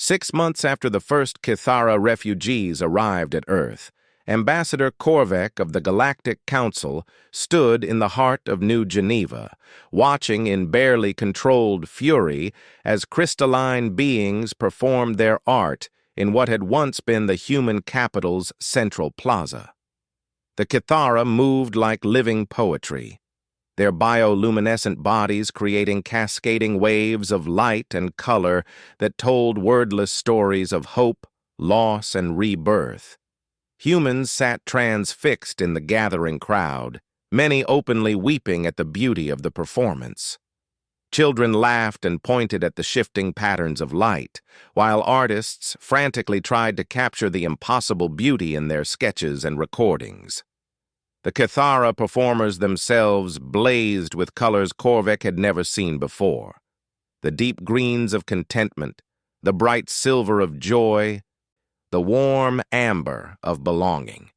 6 months after the first Kithara refugees arrived at Earth, Ambassador Korvek of the Galactic Council stood in the heart of New Geneva, watching in barely controlled fury as crystalline beings performed their art in what had once been the human capital's central plaza. The Kithara moved like living poetry, their bioluminescent bodies creating cascading waves of light and color that told wordless stories of hope, loss, and rebirth. Humans sat transfixed in the gathering crowd, many openly weeping at the beauty of the performance. Children laughed and pointed at the shifting patterns of light, while artists frantically tried to capture the impossible beauty in their sketches and recordings. The Kithara performers themselves blazed with colors Korvek had never seen before. The deep greens of contentment, the bright silver of joy, the warm amber of belonging.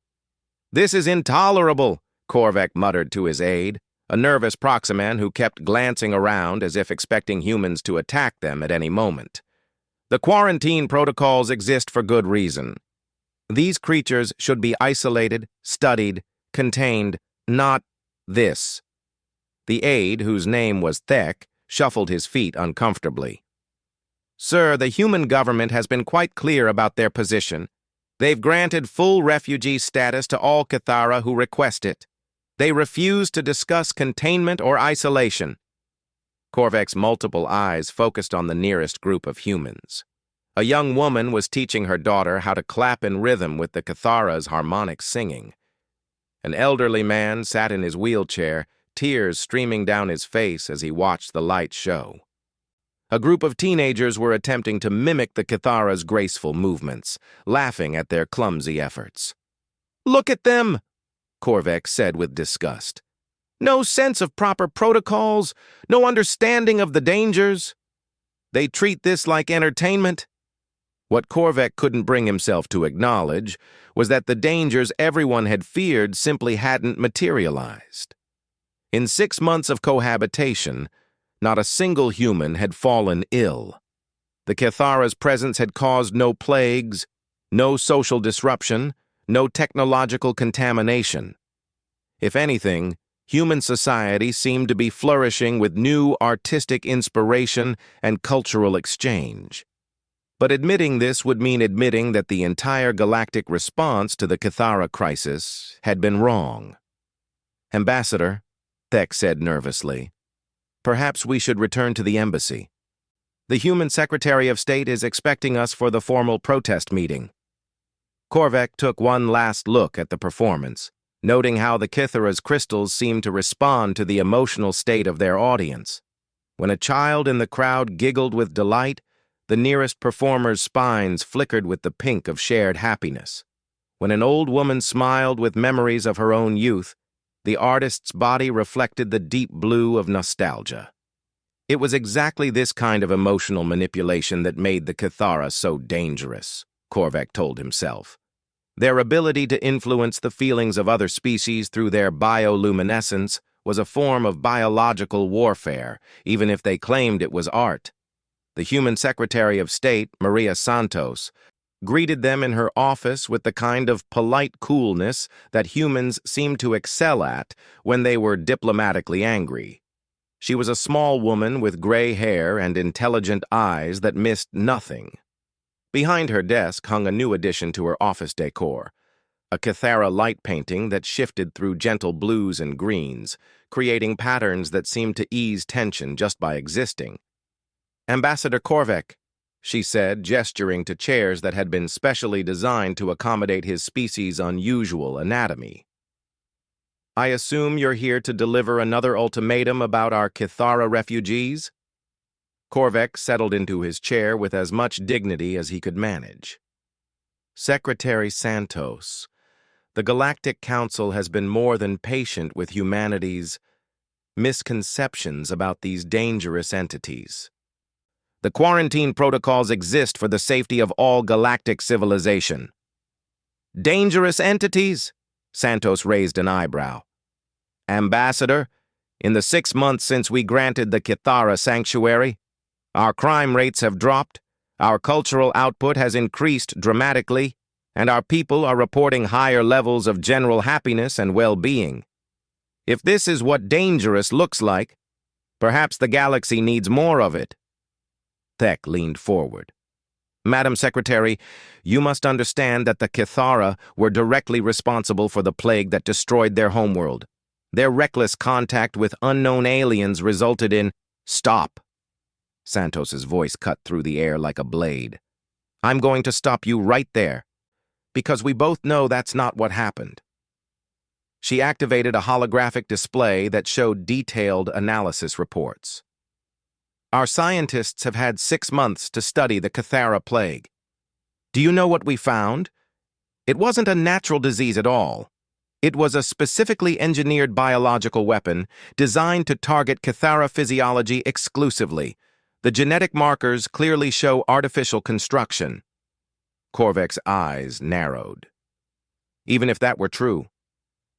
"This is intolerable," Korvek muttered to his aide, a nervous Proximan who kept glancing around as if expecting humans to attack them at any moment. "The quarantine protocols exist for good reason. These creatures should be isolated, studied, contained, not this." The aide, whose name was Thek, shuffled his feet uncomfortably. "Sir, the human government has been quite clear about their position. They've granted full refugee status to all Kithara who request it. They refuse to discuss containment or isolation." Korvek's multiple eyes focused on the nearest group of humans. A young woman was teaching her daughter how to clap in rhythm with the Kithara's harmonic singing. An elderly man sat in his wheelchair, tears streaming down his face as he watched the light show. A group of teenagers were attempting to mimic the Kithara's graceful movements, laughing at their clumsy efforts. "Look at them," Korvek said with disgust. "No sense of proper protocols, no understanding of the dangers. They treat this like entertainment." What Korvek couldn't bring himself to acknowledge was that the dangers everyone had feared simply hadn't materialized. In 6 months of cohabitation, not a single human had fallen ill. The Kithara's presence had caused no plagues, no social disruption, no technological contamination. If anything, human society seemed to be flourishing with new artistic inspiration and cultural exchange. But admitting this would mean admitting that the entire galactic response to the Kithara crisis had been wrong. "Ambassador," Thek said nervously, "perhaps we should return to the embassy. The Human Secretary of State is expecting us for the formal protest meeting." Korvek took one last look at the performance, noting how the Kithara's crystals seemed to respond to the emotional state of their audience. When a child in the crowd giggled with delight, the nearest performer's spines flickered with the pink of shared happiness. When an old woman smiled with memories of her own youth, the artist's body reflected the deep blue of nostalgia. It was exactly this kind of emotional manipulation that made the Kithara so dangerous, Korvek told himself. Their ability to influence the feelings of other species through their bioluminescence was a form of biological warfare, even if they claimed it was art. The Human Secretary of State, Maria Santos, greeted them in her office with the kind of polite coolness that humans seemed to excel at when they were diplomatically angry. She was a small woman with gray hair and intelligent eyes that missed nothing. Behind her desk hung a new addition to her office decor, a Kithara light painting that shifted through gentle blues and greens, creating patterns that seemed to ease tension just by existing. "Ambassador Korvek," she said, gesturing to chairs that had been specially designed to accommodate his species' unusual anatomy. "I assume you're here to deliver another ultimatum about our Kithara refugees?" Korvek settled into his chair with as much dignity as he could manage. "Secretary Santos, the Galactic Council has been more than patient with humanity's misconceptions about these dangerous entities. The quarantine protocols exist for the safety of all galactic civilization." "Dangerous entities?" Santos raised an eyebrow. "Ambassador, in the 6 months since we granted the Kithara sanctuary, our crime rates have dropped, Our cultural output has increased dramatically, and our people are reporting higher levels of general happiness and well-being. If this is what dangerous looks like, perhaps the galaxy needs more of it. Thek leaned forward. Madam Secretary, you must understand that the Kithara were directly responsible for the plague that destroyed their homeworld. Their reckless contact with unknown aliens resulted in— Stop! Santos's voice cut through the air like a blade. I'm going to stop you right there, because we both know that's not what happened. She activated a holographic display that showed detailed analysis reports. Our scientists have had 6 months to study the Kithara plague. Do you know what we found? It wasn't a natural disease at all. It was a specifically engineered biological weapon designed to target Kithara physiology exclusively. The genetic markers clearly show artificial construction. Korvek's eyes narrowed. Even if that were true,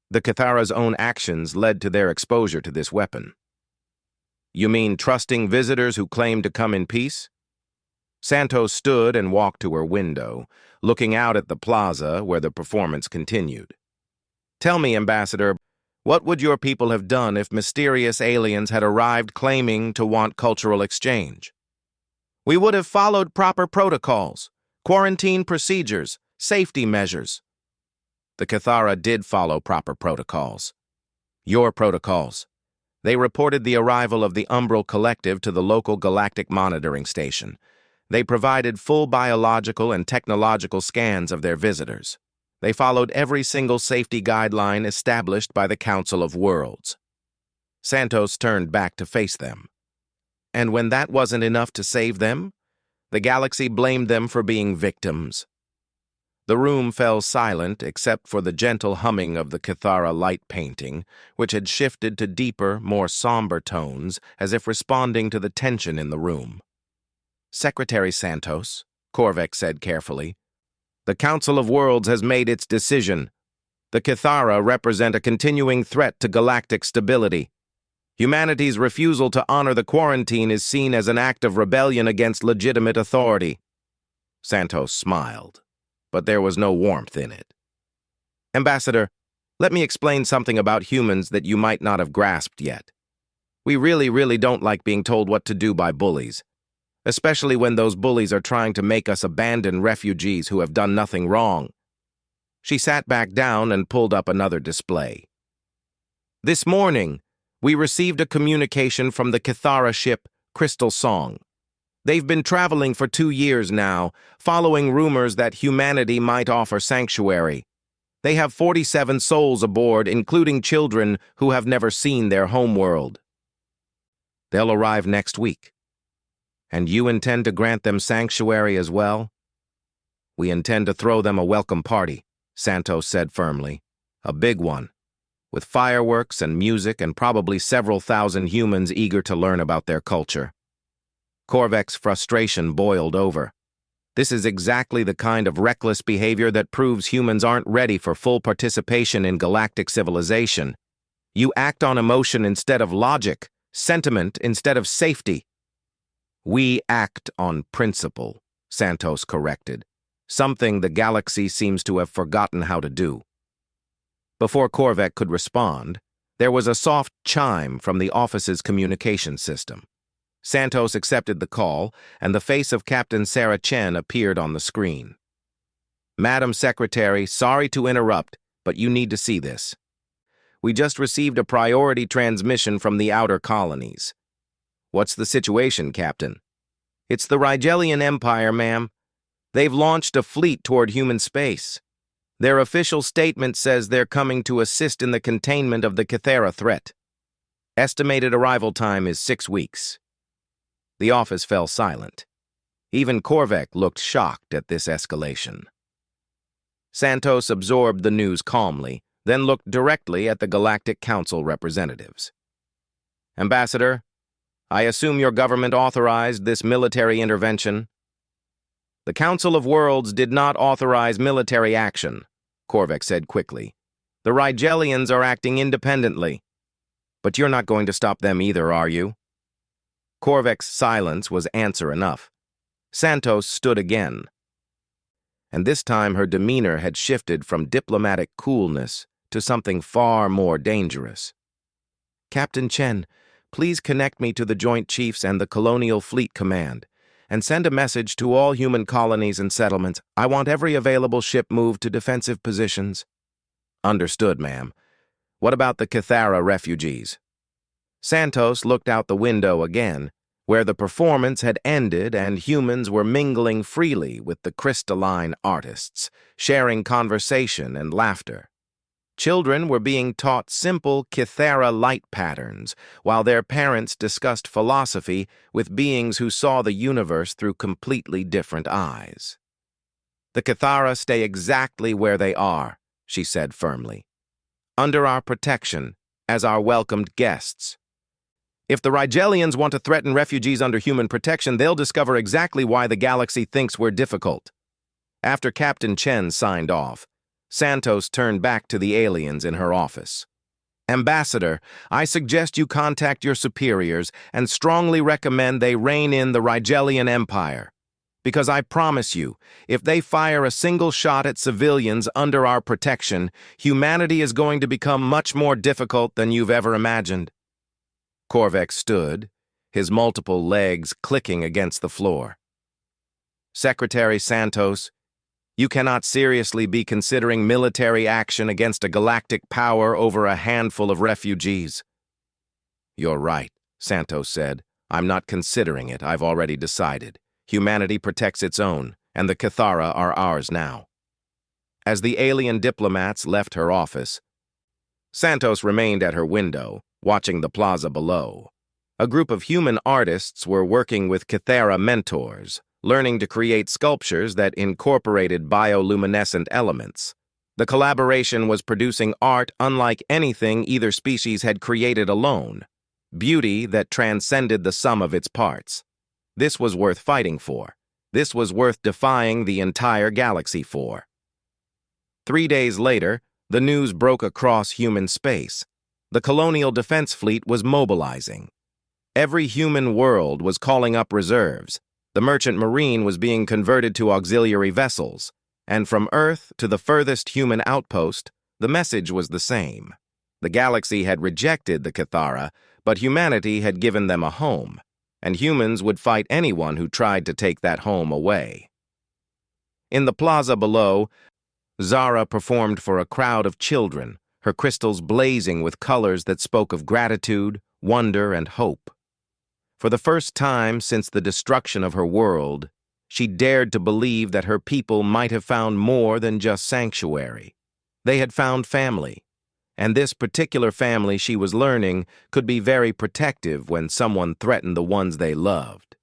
the Kithara's own actions led to their exposure to this weapon. You mean trusting visitors who claim to come in peace? Santos stood and walked to her window, looking out at the plaza where the performance continued. Tell me, Ambassador, what would your people have done if mysterious aliens had arrived claiming to want cultural exchange? We would have followed proper protocols, quarantine procedures, safety measures. The Kithara did follow proper protocols. Your protocols. They reported the arrival of the Umbral Collective to the local Galactic monitoring station. They provided full biological and technological scans of their visitors. They followed every single safety guideline established by the Council of Worlds. Santos turned back to face them. And when that wasn't enough to save them, the galaxy blamed them for being victims. The room fell silent except for the gentle humming of the Kithara light painting, which had shifted to deeper, more somber tones, as if responding to the tension in the room. Secretary Santos, Korvek said carefully, the Council of Worlds has made its decision. The Kithara represent a continuing threat to galactic stability. Humanity's refusal to honor the quarantine is seen as an act of rebellion against legitimate authority. Santos smiled, but there was no warmth in it. Ambassador, let me explain something about humans that you might not have grasped yet. We really don't like being told what to do by bullies, especially when those bullies are trying to make us abandon refugees who have done nothing wrong. She sat back down and pulled up another display. This morning, we received a communication from the Kithara ship Crystal Song. They've been traveling for 2 years now, following rumors that humanity might offer sanctuary. They have 47 souls aboard, including children who have never seen their homeworld. They'll arrive next week. And you intend to grant them sanctuary as well? We intend to throw them a welcome party, Santos said firmly. A big one, with fireworks and music and probably several thousand humans eager to learn about their culture. Korvek's frustration boiled over. This is exactly the kind of reckless behavior that proves humans aren't ready for full participation in galactic civilization. You act on emotion instead of logic, sentiment instead of safety. We act on principle, Santos corrected, something the galaxy seems to have forgotten how to do. Before Korvek could respond, there was a soft chime from the office's communication system. Santos accepted the call, and the face of Captain Sarah Chen appeared on the screen. Madam Secretary, sorry to interrupt, but you need to see this. We just received a priority transmission from the outer colonies. What's the situation, Captain? It's the Rigelian Empire, ma'am. They've launched a fleet toward human space. Their official statement says they're coming to assist in the containment of the Kithara threat. Estimated arrival time is 6 weeks. The office fell silent. Even Korvek looked shocked at this escalation. Santos absorbed the news calmly, then looked directly at the Galactic Council representatives. Ambassador, I assume your government authorized this military intervention? The Council of Worlds did not authorize military action, Korvek said quickly. The Rigelians are acting independently. But you're not going to stop them either, are you? Korvek's silence was answer enough. Santos stood again, and this time her demeanor had shifted from diplomatic coolness to something far more dangerous. "Captain Chen, please connect me to the Joint Chiefs and the Colonial Fleet Command, and send a message to all human colonies and settlements. I want every available ship moved to defensive positions." "Understood, ma'am. What about the Cathara refugees?" Santos looked out the window again, where the performance had ended and humans were mingling freely with the crystalline artists, sharing conversation and laughter. Children were being taught simple Cathara light patterns, while their parents discussed philosophy with beings who saw the universe through completely different eyes. "The Cathara stay exactly where they are," she said firmly, "under our protection, as our welcomed guests. If the Rigelians want to threaten refugees under human protection, they'll discover exactly why the galaxy thinks we're difficult." After Captain Chen signed off, Santos turned back to the aliens in her office. "Ambassador, I suggest you contact your superiors and strongly recommend they rein in the Rigelian Empire. Because I promise you, if they fire a single shot at civilians under our protection, humanity is going to become much more difficult than you've ever imagined." Korvac stood, his multiple legs clicking against the floor. "Secretary Santos, you cannot seriously be considering military action against a galactic power over a handful of refugees." "You're right," Santos said. "I'm not considering it. I've already decided. Humanity protects its own, and the Cathara are ours now." As the alien diplomats left her office, Santos remained at her window, watching the plaza below. A group of human artists were working with Cathara mentors, learning to create sculptures that incorporated bioluminescent elements. The collaboration was producing art unlike anything either species had created alone, beauty that transcended the sum of its parts. This was worth fighting for. This was worth defying the entire galaxy for. 3 days later, the news broke across human space. The Colonial Defense Fleet was mobilizing. Every human world was calling up reserves. The Merchant Marine was being converted to auxiliary vessels, and from Earth to the furthest human outpost, the message was the same. The galaxy had rejected the Cathara, but humanity had given them a home, and humans would fight anyone who tried to take that home away. In the plaza below, Zara performed for a crowd of children, her crystals blazing with colors that spoke of gratitude, wonder, and hope. For the first time since the destruction of her world, she dared to believe that her people might have found more than just sanctuary. They had found family, and this particular family, she was learning, could be very protective when someone threatened the ones they loved.